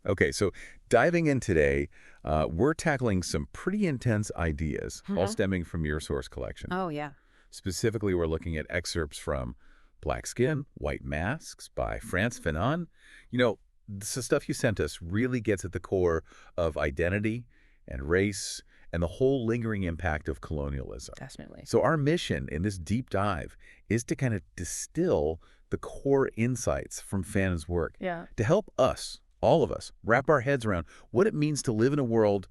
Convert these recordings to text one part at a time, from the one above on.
Okay, so diving in today, we're tackling some pretty intense ideas, all Mhm. stemming from your source collection. Oh, yeah. Specifically, we're looking at excerpts from Black Skin, White Masks by France Fanon. You know, this is stuff you sent us really gets at the core of identity and race and the whole lingering impact of colonialism. Definitely. So our mission in this deep dive is to kind of distill the core insights from Fanon's work Yeah. to help us, all of us, wrap our heads around what it means to live in a world,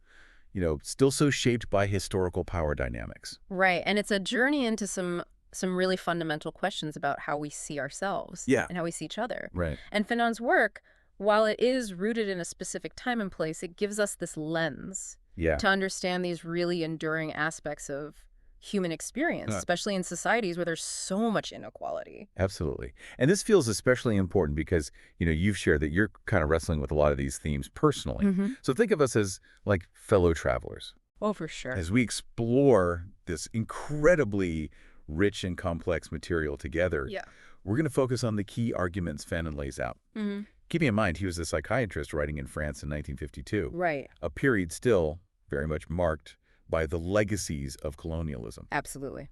still so shaped by historical power dynamics. Right. And it's a journey into some really fundamental questions about how we see ourselves Yeah, and how we see each other. right. And Fanon's work, while it is rooted in a specific time and place, it gives us this lens Yeah. to understand these really enduring aspects of human experience, especially in societies where there's so much inequality. Absolutely. And this feels especially important because, you've shared that you're kind of wrestling with a lot of these themes personally. Hmm. So think of us as like fellow travelers Oh, for sure. as we explore this incredibly rich and complex material together. Yeah. We're going to focus on the key arguments Fanon lays out. Hmm. Keeping in mind, he was a psychiatrist writing in France in 1952, Right. a period still very much marked by the legacies of colonialism. Absolutely.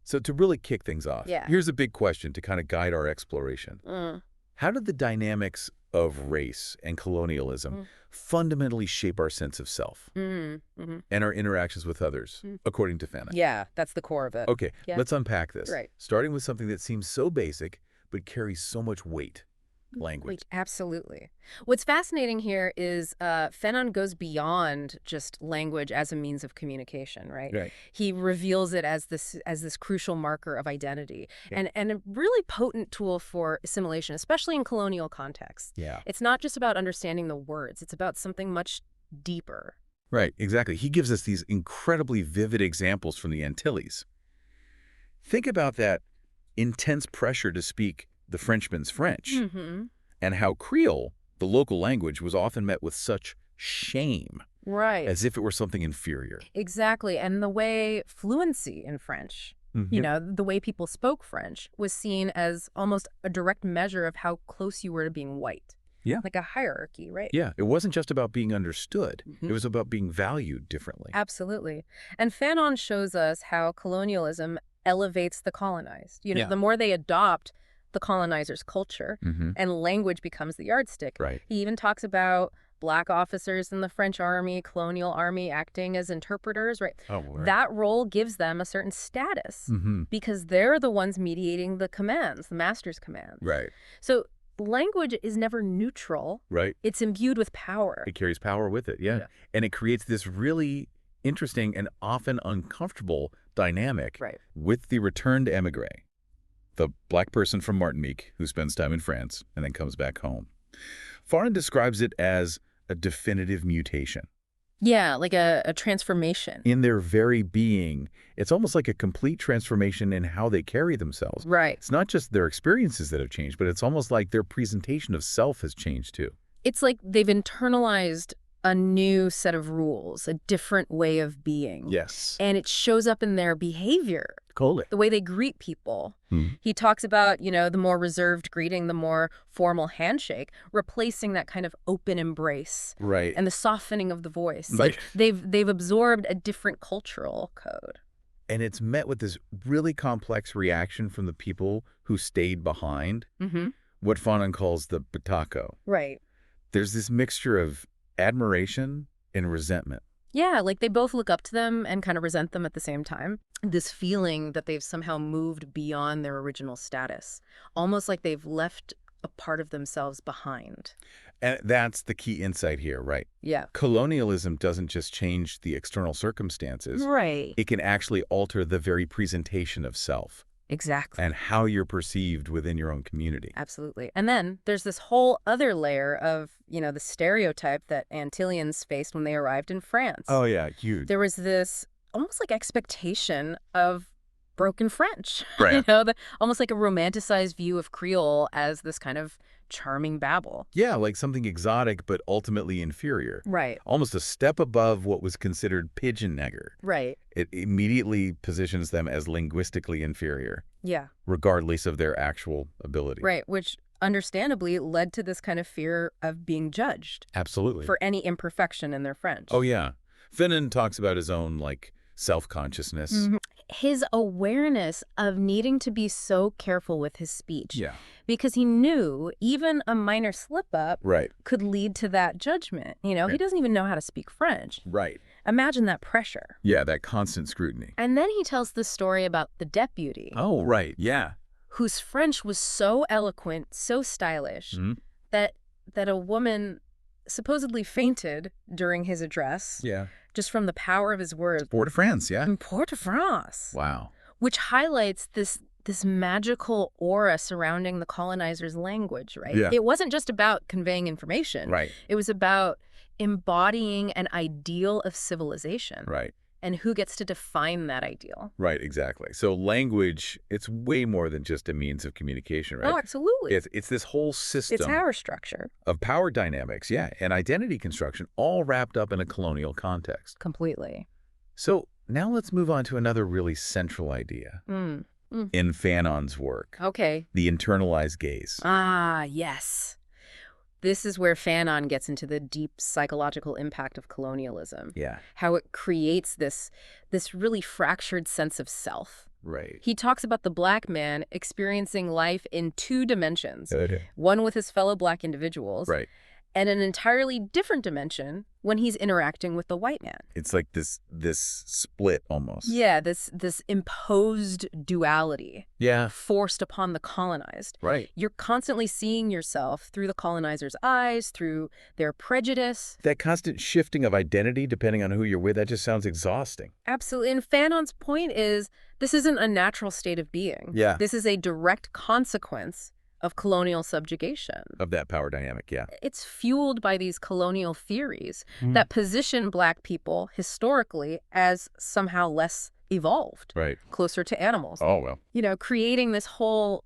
So to really kick things off, Yeah. here's a big question to kind of guide our exploration. Mm. How did the dynamics of race and colonialism Mm. fundamentally shape our sense of self Mm-hmm. and our interactions with others, according to Fanon? Yeah, that's the core of it. Okay, Yeah. let's unpack this. Right. Starting with something that seems so basic but carries so much weight, language. Absolutely. What's fascinating here is Fanon goes beyond just language as a means of communication, right? Right. He reveals it as this crucial marker of identity and a really potent tool for assimilation, especially in colonial contexts. Yeah. It's not just about understanding the words, it's about something much deeper. Right, exactly. He gives us these incredibly vivid examples from the Antilles. Think about that intense pressure to speak the Frenchman's French Mm-hmm. and how Creole, the local language, was often met with such shame, Right. as if it were something inferior. Exactly. And the way fluency in French, the way people spoke French was seen as almost a direct measure of how close you were to being white. Yeah. Like a hierarchy, right? Yeah, it wasn't just about being understood. Mhm. It was about being valued differently. Absolutely. And Fanon shows us how colonialism elevates the colonized. Yeah. The more they adopt the colonizer's culture Mm-hmm. and language becomes the yardstick. Right. He even talks about Black officers in the French army, colonial army acting as interpreters, right? Oh, word. That role gives them a certain status Mm-hmm. because they're the ones mediating the commands, the master's commands. Right. So language is never neutral. Right. It's imbued with power. It carries power with it, yeah. Yeah. And it creates this really interesting and often uncomfortable dynamic Right. with the returned émigré, the Black person from Martinique who spends time in France and then comes back home. Fanon describes it as a definitive mutation. Yeah, like a transformation. In their very being, it's almost like a complete transformation in how they carry themselves. Right. It's not just their experiences that have changed, but it's almost like their presentation of self has changed too. It's like they've internalized a new set of rules, a different way of being. Yes. And it shows up in their behavior, Call it. the way they greet people. Hmm. He talks about, the more reserved greeting, the more formal handshake, replacing that kind of open embrace Right. and the softening of the voice. Right. Like they've absorbed a different cultural code. And it's met with this really complex reaction from the people who stayed behind, Mm-hmm. what Fanon calls the Bataco. Right. There's this mixture of admiration and resentment. Yeah, like they both look up to them and kind of resent them at the same time. This feeling that they've somehow moved beyond their original status, almost like they've left a part of themselves behind. And that's the key insight here, right? Yeah. Colonialism doesn't just change the external circumstances. Right. It can actually alter the very presentation of self Exactly. and how you're perceived within your own community. Absolutely. And then there's this whole other layer of, the stereotype that Antillians faced when they arrived in France. Oh, yeah, huge. There was this almost like expectation of broken French. Right. Almost like a romanticized view of Creole as this kind of charming babble. Yeah, like something exotic but ultimately inferior. Right. Almost a step above what was considered pigeon nigger. Right. It immediately positions them as linguistically inferior, Yeah. regardless of their actual ability. Right. Which understandably led to this kind of fear of being judged Absolutely. for any imperfection in their French. Oh, yeah. Finan talks about his own, self-consciousness. His awareness of needing to be so careful with his speech. Yeah. Because he knew even a minor slip-up Right. could lead to that judgment. He doesn't even know how to speak French. Right. Imagine that pressure. Yeah, that constant scrutiny. And then he tells the story about the deputy, Oh, right. Yeah. whose French was so eloquent, so stylish, that a woman supposedly fainted during his address Yeah. just from the power of his words. Port de France, yeah. In Port-au-France. Wow. Which highlights this magical aura surrounding the colonizers' language, right? Yeah. It wasn't just about conveying information. Right. It was about embodying an ideal of civilization. Right. And who gets to define that ideal? Right, exactly. So language, it's way more than just a means of communication, right? Oh, absolutely. It's this whole system It's power structure. of power dynamics, yeah, and identity construction, all wrapped up in a colonial context. Completely. So now let's move on to another really central idea in Fanon's work, Okay. the internalized gaze. Ah, yes. This is where Fanon gets into the deep psychological impact of colonialism. Yeah, How it creates this really fractured sense of self. right. He talks about the Black man experiencing life in two dimensions, Okay. one with his fellow Black individuals, Right. and an entirely different dimension when he's interacting with the white man. It's like this split almost. Yeah, this imposed duality Yeah, forced upon the colonized. right. You're constantly seeing yourself through the colonizer's eyes, through their prejudice. That constant shifting of identity depending on who you're with, that just sounds exhausting. Absolutely. And Fanon's point is this isn't a natural state of being. Yeah. This is a direct consequence of colonial subjugation. Of that power dynamic, yeah. It's fueled by these colonial theories that position Black people historically as somehow less evolved, Right. closer to animals. Oh, well. Creating this whole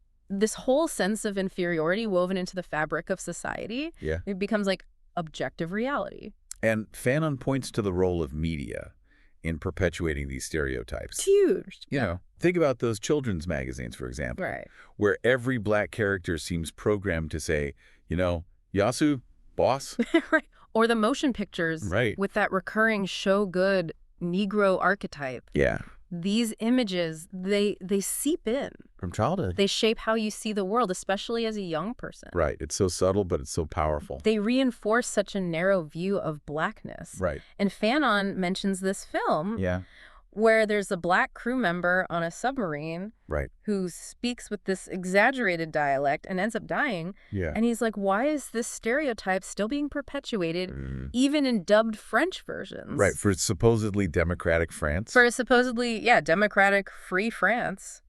sense of inferiority woven into the fabric of society. Yeah. It becomes like objective reality. And Fanon points to the role of media in perpetuating these stereotypes. It's huge. Think about those children's magazines, for example, Right. where every Black character seems programmed to say, Yasu, boss. Right. Or the motion pictures Right. with that recurring show good Negro archetype. Yeah. These images, they seep in. From childhood. They shape how you see the world, especially as a young person. Right. It's so subtle, but it's so powerful. They reinforce such a narrow view of Blackness. Right. And Fanon mentions this film Yeah. where there's a Black crew member on a submarine Right. who speaks with this exaggerated dialect and ends up dying. Yeah. And he's like, why is this stereotype still being perpetuated, even in dubbed French versions? Right. For supposedly democratic France. For supposedly, democratic, free France.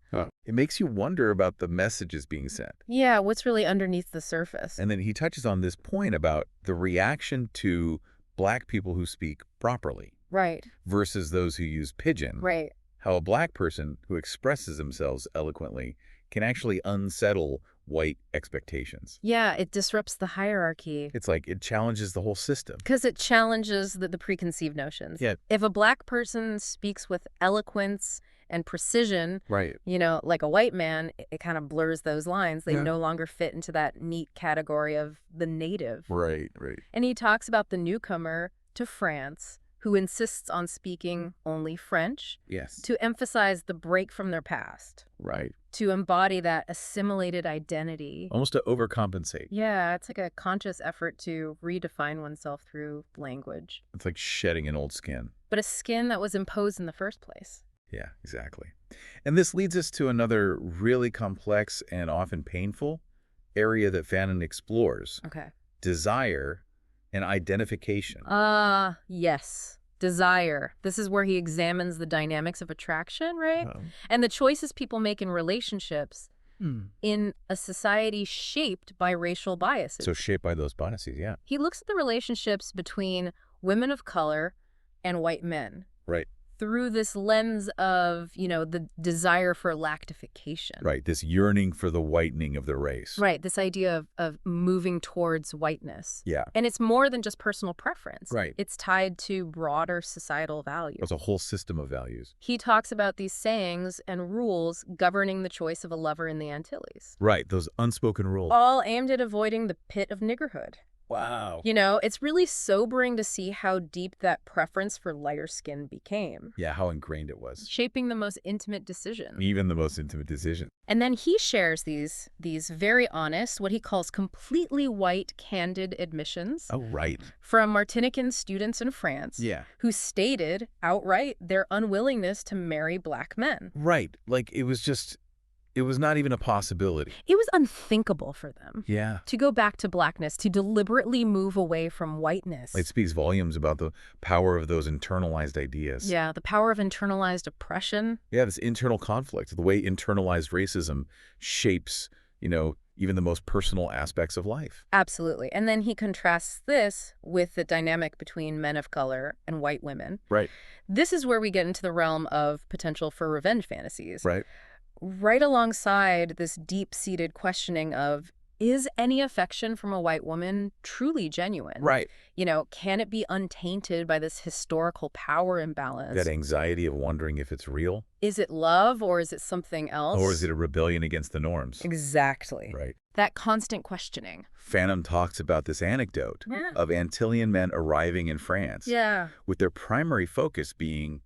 It makes you wonder about the messages being sent. Yeah, what's really underneath the surface? And then he touches on this point about the reaction to Black people who speak properly Right, versus those who use pidgin. right. How a Black person who expresses themselves eloquently can actually unsettle white expectations. Yeah, it disrupts the hierarchy. It's like it challenges the whole system. Because it challenges the preconceived notions. Yeah. If a Black person speaks with eloquence and precision, Right. like a white man, it kind of blurs those lines. They Yeah. no longer fit into that neat category of the native. Right, right. And he talks about the newcomer to France who insists on speaking only French Yes. to emphasize the break from their past, Right. to embody that assimilated identity. Almost to overcompensate. Yeah, it's like a conscious effort to redefine oneself through language, It's like shedding an old skin. but a skin that was imposed in the first place. Yeah, exactly. And this leads us to another really complex and often painful area that Fanon explores. Okay. Desire and identification. Yes. Desire. This is where he examines the dynamics of attraction, right? Um, And the choices people make in relationships in a society shaped by racial biases. So shaped by those biases, yeah. He looks at the relationships between women of color and white men. Right. through this lens of, the desire for lactification. Right, this yearning for the whitening of the race. Right, this idea of moving towards whiteness. Yeah. And it's more than just personal preference. Right. It's tied to broader societal values. There's a whole system of values. He talks about these sayings and rules governing the choice of a lover in the Antilles. Right, those unspoken rules. All aimed at avoiding the pit of niggerhood. Wow. It's really sobering to see how deep that preference for lighter skin became. Yeah, how ingrained it was. Shaping the most intimate decision. Even the most intimate decision. And then he shares these very honest, what he calls completely white, candid admissions Oh, right. from Martinican students in France Yeah. who stated outright their unwillingness to marry black men. Right, like it was not even a possibility. It was unthinkable for them. Yeah. To go back to blackness, to deliberately move away from whiteness. It speaks volumes about the power of those internalized ideas. Yeah, the power of internalized oppression. Yeah, this internal conflict, the way internalized racism shapes, even the most personal aspects of life. Absolutely. And then he contrasts this with the dynamic between men of color and white women. Right. This is where we get into the realm of potential for revenge fantasies. Right. Right alongside this deep-seated questioning of, is any affection from a white woman truly genuine? Right. Can it be untainted by this historical power imbalance? That anxiety of wondering if it's real. Is it love or is it something else? Or is it a rebellion against the norms? Exactly. Right. That constant questioning. Fanon talks about this anecdote of Antillean men arriving in France with their primary focus being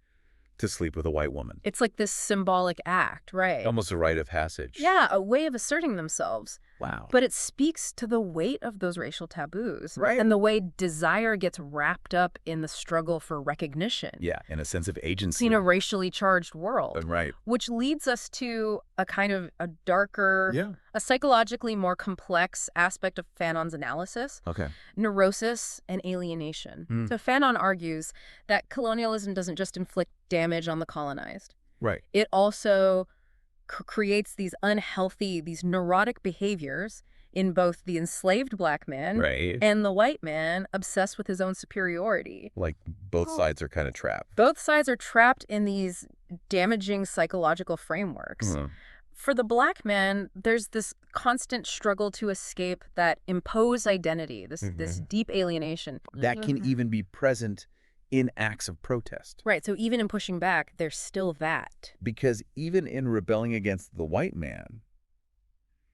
to sleep with a white woman. It's like this symbolic act, right? Almost a rite of passage. Yeah, a way of asserting themselves. Wow. But it speaks to the weight of those racial taboos. Right. And the way desire gets wrapped up in the struggle for recognition. Yeah, in a sense of agency. In a racially charged world. Right. Which leads us to a kind of a darker, a psychologically more complex aspect of Fanon's analysis. Okay. Neurosis and alienation. So Fanon argues that colonialism doesn't just inflict damage on the colonized. Right. It also creates these unhealthy, these neurotic behaviors in both the enslaved black man and the white man obsessed with his own superiority. Like both sides are kind of trapped. Both sides are trapped in these damaging psychological frameworks. For the black man, there's this constant struggle to escape that imposed identity, this deep alienation. That can even be present in acts of protest. Right, so even in pushing back, there's still that. Because even in rebelling against the white man,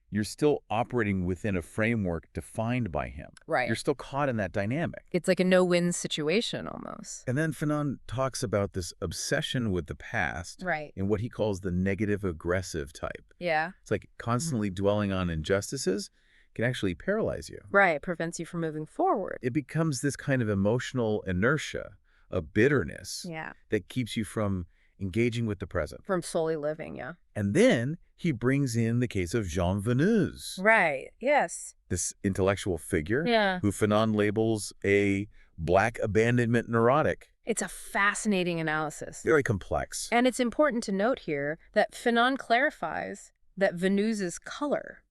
you're still operating within a framework defined by him. Right. You're still caught in that dynamic. It's like a no-win situation almost. And then Fanon talks about this obsession with the past in what he calls the negative aggressive type. Yeah. It's like constantly dwelling on injustices can actually paralyze you. Right, prevents you from moving forward. It becomes this kind of emotional inertia, a bitterness that keeps you from engaging with the present. From solely living, yeah. And then he brings in the case of Jean Venus. Right, yes. This intellectual figure who Fanon labels a black abandonment neurotic. It's a fascinating analysis. Very complex. And it's important to note here that Fanon clarifies that Venus's color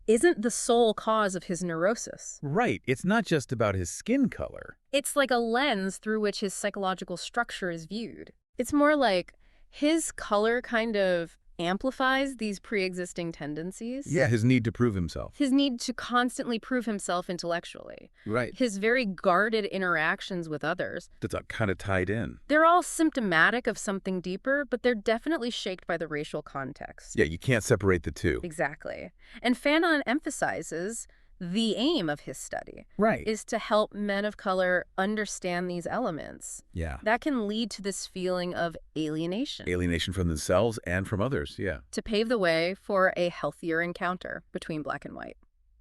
isn't the sole cause of his neurosis. Right. It's not just about his skin color. It's like a lens through which his psychological structure is viewed. It's more like his color kind of amplifies these pre-existing tendencies. Yeah, his need to prove himself. His need to constantly prove himself intellectually. Right. His very guarded interactions with others. That's kind of tied in. They're all symptomatic of something deeper, but they're definitely shaped by the racial context. Yeah, you can't separate the two. Exactly. And Fanon emphasizes the aim of his study is to help men of color understand these elements. Yeah. That can lead to this feeling of alienation. Alienation from themselves and from others, yeah. To pave the way for a healthier encounter between black and white.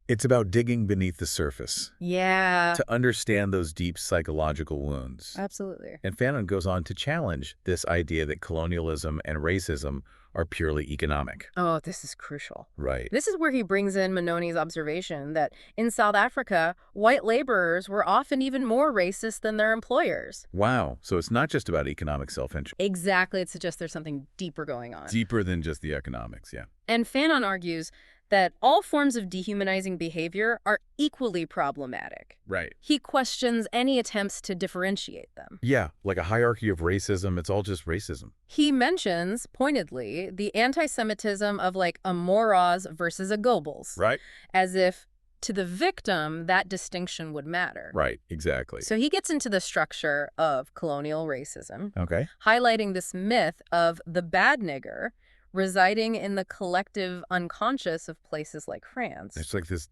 It's about digging beneath the surface. Yeah. To understand those deep psychological wounds. Absolutely. And Fanon goes on to challenge this idea that colonialism and racism are purely economic. Oh, this is crucial. Right. This is where he brings in Mononi's observation that in South Africa, white laborers were often even more racist than their employers. Wow. So it's not just about economic self-interest. Exactly. It suggests there's something deeper going on. Deeper than just the economics, yeah. And Fanon argues that all forms of dehumanizing behavior are equally problematic. Right. He questions any attempts to differentiate them. Yeah, like a hierarchy of racism, it's all just racism. He mentions, pointedly, the anti-Semitism of like a Moraz versus a Goebbels. Right. As if, to the victim, that distinction would matter. Right, exactly. So he gets into the structure of colonial racism, Okay. highlighting this myth of the bad nigger residing in the collective unconscious of places like France. It's like this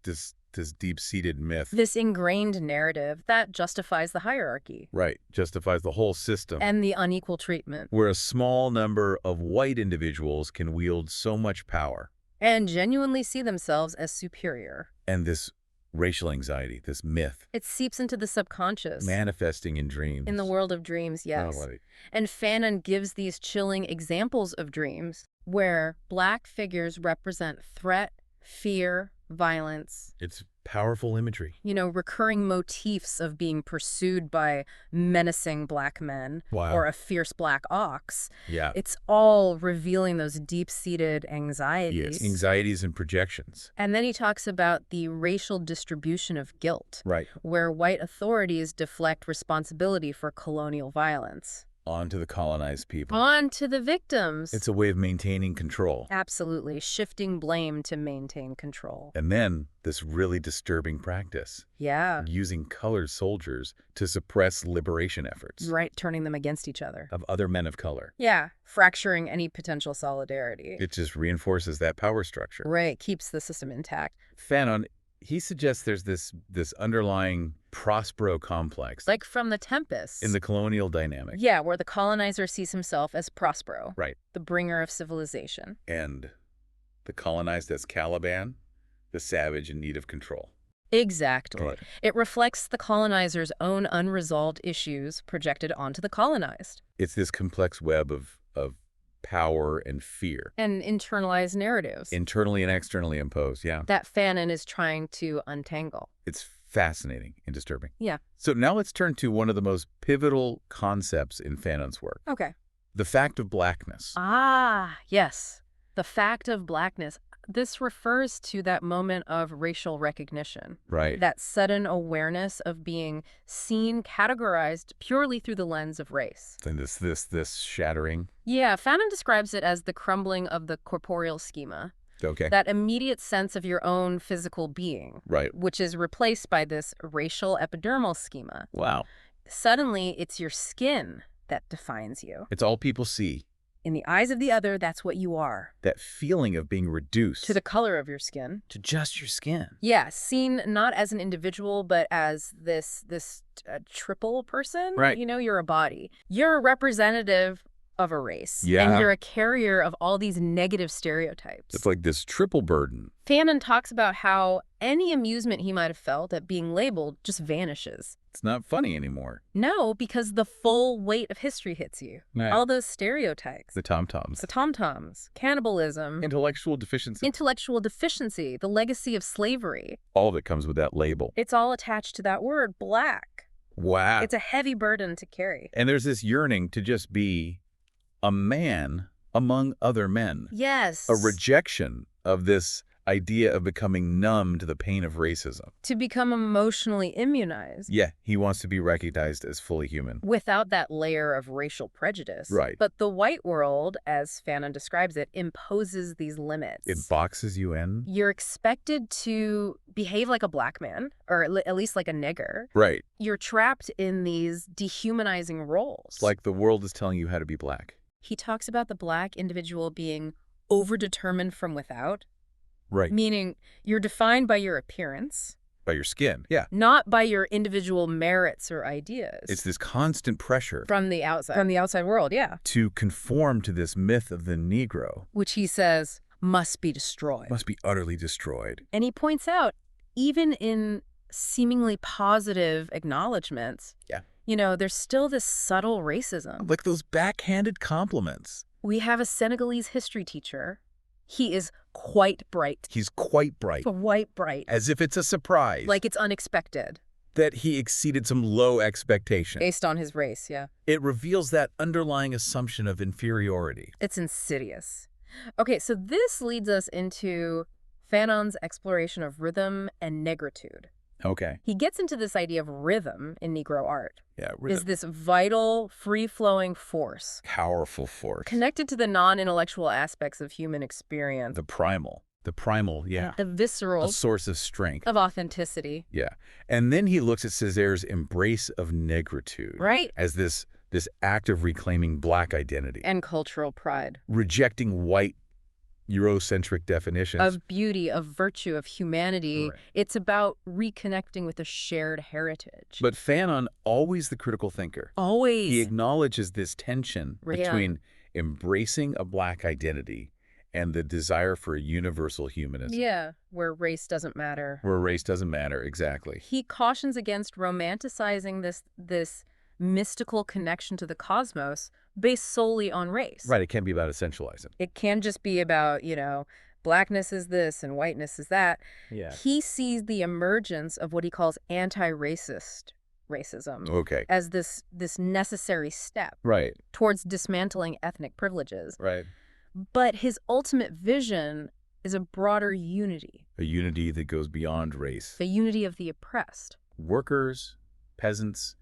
deep-seated myth. This ingrained narrative that justifies the hierarchy. Right, justifies the whole system. And the unequal treatment. Where a small number of white individuals can wield so much power. And genuinely see themselves as superior. And this racial anxiety, this myth. It seeps into the subconscious. Manifesting in dreams. In the world of dreams, yes. Oh, buddy. And Fanon gives these chilling examples of dreams where Black figures represent threat, fear, violence. It's powerful imagery. You know, recurring motifs of being pursued by menacing Black men. Wow. Or a fierce Black ox. Yeah. It's all revealing those deep-seated anxieties. Yes, anxieties and projections. And then he talks about the racial distribution of guilt. Right. Where white authorities deflect responsibility for colonial violence. On to the colonized people. On to the victims. It's a way of maintaining control. Absolutely. Shifting blame to maintain control. And then this really disturbing practice. Yeah. Using colored soldiers to suppress liberation efforts. Right, turning them against each other. Of other men of color. Yeah, fracturing any potential solidarity. It just reinforces that power structure. Right, keeps the system intact. Fanon, he suggests there's this underlying Prospero complex. Like from The Tempest. In the colonial dynamic. Yeah, where the colonizer sees himself as Prospero. Right. The bringer of civilization. And the colonized as Caliban, the savage in need of control. Exactly. Right. It reflects the colonizer's own unresolved issues projected onto the colonized. It's this complex web of power and fear. And internalized narratives. Internally and externally imposed, yeah. That Fanon is trying to untangle. It's fascinating and disturbing. Yeah. So now let's turn to one of the most pivotal concepts in Fanon's work. Okay. The fact of blackness. Ah, yes. The fact of Blackness. This refers to that moment of racial recognition. Right. That sudden awareness of being seen, categorized purely through the lens of race. And this shattering. Yeah, Fanon describes it as the crumbling of the corporeal schema. Okay. That immediate sense of your own physical being. Right. Which is replaced by this racial epidermal schema. Wow. Suddenly, it's your skin that defines you. It's all people see. In the eyes of the other, that's what you are. That feeling of being reduced. To the color of your skin. To just your skin. Yeah, seen not as an individual, but as this triple person. Right. You know, you're a body. You're a representative of a race. Yeah. And you're a carrier of all these negative stereotypes. It's like this triple burden. Fanon talks about how any amusement he might have felt at being labeled just vanishes. It's not funny anymore. No, because the full weight of history hits you. Right. All those stereotypes. The tom-toms. The tom-toms. Cannibalism. Intellectual deficiency. Intellectual deficiency. The legacy of slavery. All of it comes with that label. It's all attached to that word, black. Wow. It's a heavy burden to carry. And there's this yearning to just be a man among other men. Yes. A rejection of this idea of becoming numb to the pain of racism. To become emotionally immunized. Yeah, he wants to be recognized as fully human. Without that layer of racial prejudice. Right. But the white world, as Fanon describes it, imposes these limits. It boxes you in. You're expected to behave like a black man, or at least like a nigger. Right. You're trapped in these dehumanizing roles. It's like the world is telling you how to be black. He talks about the black individual being overdetermined from without. Right. Meaning you're defined by your appearance. By your skin, yeah. Not by your individual merits or ideas. It's this constant pressure. From the outside. From the outside world, yeah. To conform to this myth of the Negro. Which he says must be destroyed. Must be utterly destroyed. And he points out, even in seemingly positive acknowledgments, yeah, you know, there's still this subtle racism. Like those backhanded compliments. We have a Senegalese history teacher. He is quite bright. He's quite bright. Quite bright. As if it's a surprise. Like it's unexpected. That he exceeded some low expectation. Based on his race, yeah. It reveals that underlying assumption of inferiority. It's insidious. Okay, so this leads us into Fanon's exploration of rhythm and negritude. Okay. He gets into this idea of rhythm in Negro art. Yeah, Is this vital, free-flowing force powerful force. connected to the non-intellectual aspects of human experience. The primal, yeah. The visceral. A source of strength. Of authenticity. Yeah. And then he looks at Césaire's embrace of negritude. Right. As this act of reclaiming Black identity. And cultural pride. Rejecting white Eurocentric definitions. Of beauty, of virtue, of humanity. Right. It's about reconnecting with a shared heritage. But Fanon, always the critical thinker. Always. He acknowledges this tension between embracing a Black identity and the desire for a universal humanism. Yeah, where race doesn't matter. Where race doesn't matter, exactly. He cautions against romanticizing this mystical connection to the cosmos based solely on race. Right, it can't be about essentializing. It can just be about, blackness is this and whiteness is that. Yeah. He sees the emergence of what he calls anti-racist racism as this necessary step towards dismantling ethnic privileges. Right. But his ultimate vision is a broader unity. A unity that goes beyond race. The unity of the oppressed. Workers, peasants,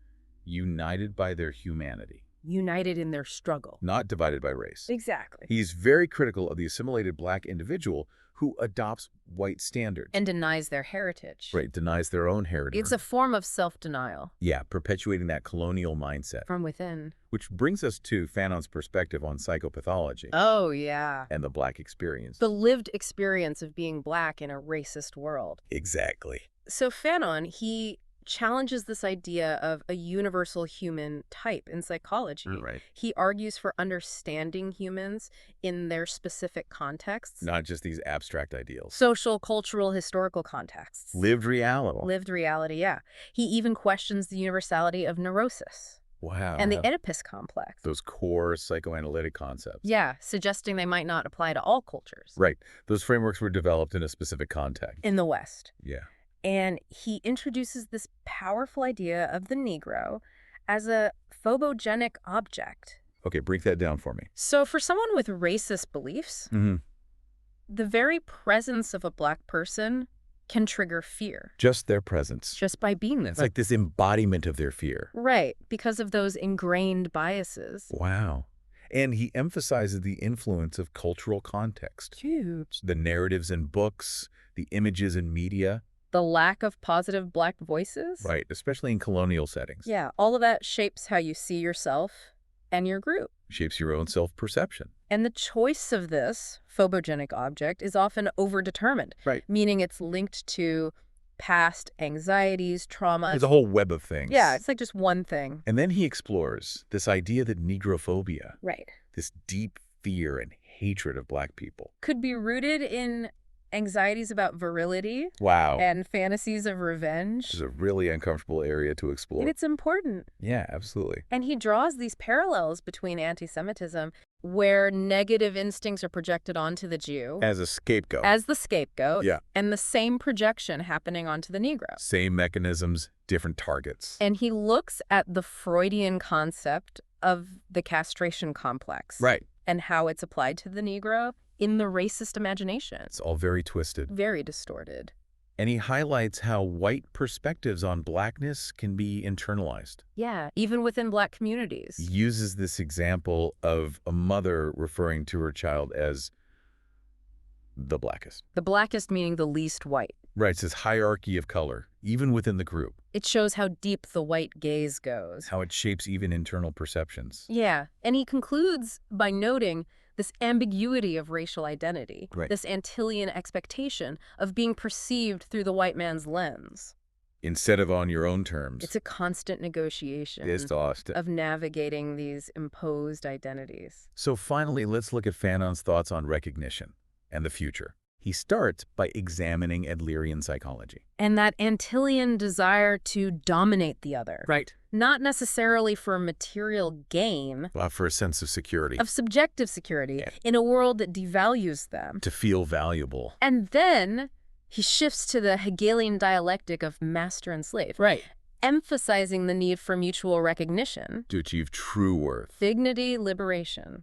united by their humanity. United in their struggle. Not divided by race. Exactly. He's very critical of the assimilated Black individual who adopts white standards. And denies their heritage. Right, denies their own heritage. It's a form of self-denial. Yeah, perpetuating that colonial mindset. From within. Which brings us to Fanon's perspective on psychopathology. Oh, yeah. And the Black experience. The lived experience of being Black in a racist world. Exactly. So Fanon, he challenges this idea of a universal human type in psychology. Right. He argues for understanding humans in their specific contexts. Not just these abstract ideals. Social, cultural, historical contexts. Lived reality. Lived reality, yeah. He even questions the universality of neurosis. Wow. And the Oedipus complex. Those core psychoanalytic concepts. Yeah, suggesting they might not apply to all cultures. Right. Those frameworks were developed in a specific context. In the West. Yeah. And he introduces this powerful idea of the Negro as a phobogenic object. Okay, break that down for me. So for someone with racist beliefs, the very presence of a Black person can trigger fear. Just their presence. Just by being there. It's like this embodiment of their fear. Right, because of those ingrained biases. Wow. And he emphasizes the influence of cultural context. Huge. The narratives in books, the images in media. The lack of positive Black voices. Right, especially in colonial settings. Yeah, all of that shapes how you see yourself and your group. Shapes your own self-perception. And the choice of this phobogenic object is often overdetermined. Right. Meaning it's linked to past anxieties, trauma. There's a whole web of things. Yeah, it's like just one thing. And then he explores this idea that negrophobia, right, this deep fear and hatred of Black people, could be rooted in anxieties about virility. Wow. And fantasies of revenge. It's a really uncomfortable area to explore. And it's important. Yeah, absolutely. And he draws these parallels between anti-Semitism, where negative instincts are projected onto the Jew. As a scapegoat. As the scapegoat. Yeah. And the same projection happening onto the Negro. Same mechanisms, different targets. And he looks at the Freudian concept of the castration complex. Right. And how it's applied to the Negro in the racist imagination. It's all very twisted. Very distorted. And he highlights how white perspectives on Blackness can be internalized. Yeah, even within Black communities. He uses this example of a mother referring to her child as the blackest. The blackest meaning the least white. Right, it's this hierarchy of color, even within the group. It shows how deep the white gaze goes. How it shapes even internal perceptions. Yeah, and he concludes by noting this ambiguity of racial identity, right. This Antillean expectation of being perceived through the white man's lens. Instead of on your own terms. It's a constant negotiation of navigating these imposed identities. So finally, let's look at Fanon's thoughts on recognition and the future. He starts by examining Adlerian psychology. And that Antillean desire to dominate the other. Right. Not necessarily for material gain. But for a sense of security. Of subjective security in a world that devalues them. To feel valuable. And then he shifts to the Hegelian dialectic of master and slave. Right. Emphasizing the need for mutual recognition. To achieve true worth. Dignity, liberation.